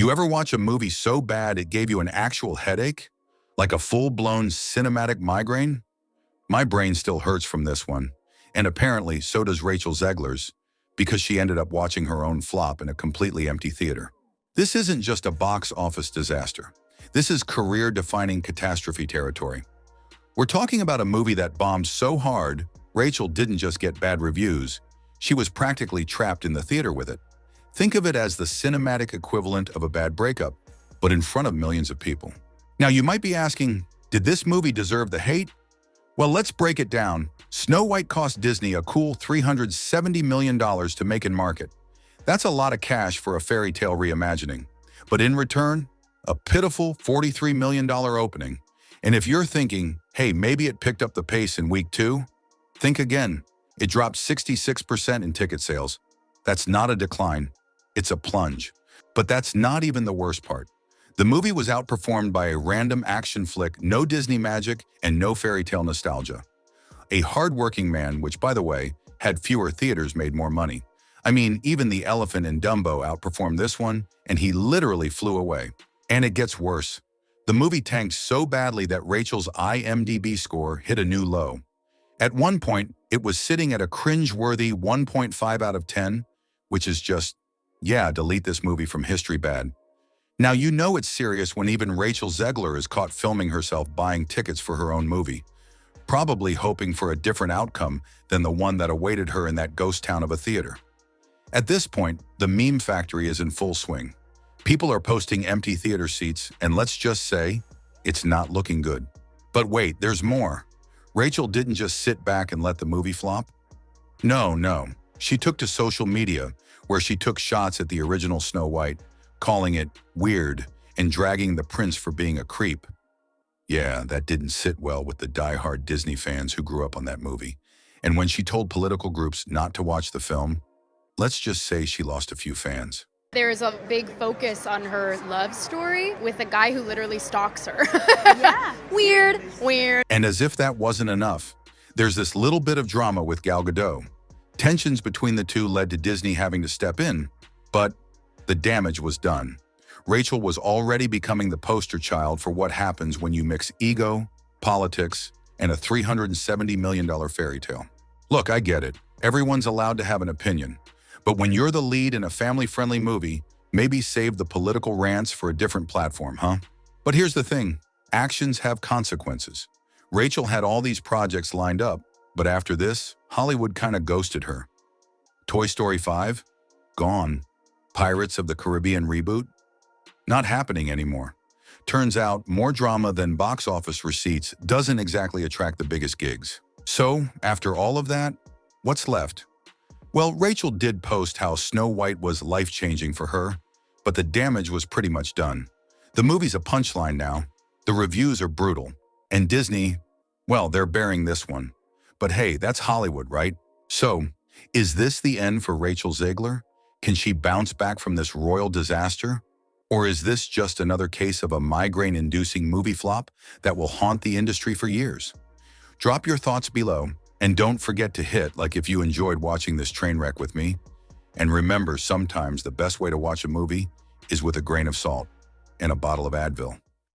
You ever watch a movie so bad it gave you an actual headache? Like a full-blown cinematic migraine? My brain still hurts from this one. And apparently, so does Rachel Zegler's, because she ended up watching her own flop in a completely empty theater. This isn't just a box office disaster. This is career-defining catastrophe territory. We're talking about a movie that bombed so hard, Rachel didn't just get bad reviews, she was practically trapped in the theater with it. Think of it as the cinematic equivalent of a bad breakup, but in front of millions of people. Now you might be asking, did this movie deserve the hate? Well, let's break it down. Snow White cost Disney a cool $370 million to make and market. That's a lot of cash for a fairy tale reimagining. But in return, a pitiful $43 million opening. And if you're thinking, hey, maybe it picked up the pace in week 2, think again. It dropped 66% in ticket sales. That's not a decline, it's a plunge. But that's not even the worst part. The movie was outperformed by a random action flick, no Disney magic, and no fairy tale nostalgia. A hard-working man, which, by the way, had fewer theaters, made more money. I mean, even the elephant in Dumbo outperformed this one, and he literally flew away. And it gets worse. The movie tanked so badly that Rachel's IMDb score hit a new low. At one point, it was sitting at a cringe-worthy 1.5 out of 10, which is just, yeah, delete this movie from history bad. Now you know it's serious when even Rachel Zegler is caught filming herself buying tickets for her own movie, probably hoping for a different outcome than the one that awaited her in that ghost town of a theater. At this point, the meme factory is in full swing. People are posting empty theater seats, and let's just say, it's not looking good. But wait, there's more. Rachel didn't just sit back and let the movie flop. No. She took to social media, where she took shots at the original Snow White, calling it weird and dragging the prince for being a creep. Yeah, that didn't sit well with the die-hard Disney fans who grew up on that movie. And when she told political groups not to watch the film, let's just say she lost a few fans. There's a big focus on her love story with a guy who literally stalks her. Yeah. Weird. And as if that wasn't enough, there's this little bit of drama with Gal Gadot. Tensions between the two led to Disney having to step in, but the damage was done. Rachel was already becoming the poster child for what happens when you mix ego, politics, and a $370 million fairy tale. Look, I get it. Everyone's allowed to have an opinion. But when you're the lead in a family-friendly movie, maybe save the political rants for a different platform, huh? But here's the thing. Actions have consequences. Rachel had all these projects lined up, but after this, Hollywood kind of ghosted her. Toy Story 5? Gone. Pirates of the Caribbean reboot? Not happening anymore. Turns out, more drama than box office receipts doesn't exactly attract the biggest gigs. So, after all of that, what's left? Well, Rachel did post how Snow White was life-changing for her, but the damage was pretty much done. The movie's a punchline now. The reviews are brutal. And Disney, well, they're bearing this one. But hey, that's Hollywood, right? So, is this the end for Rachel Zegler? Can she bounce back from this royal disaster? Or is this just another case of a migraine-inducing movie flop that will haunt the industry for years? Drop your thoughts below, and don't forget to hit like if you enjoyed watching this train wreck with me. And remember, sometimes the best way to watch a movie is with a grain of salt and a bottle of Advil.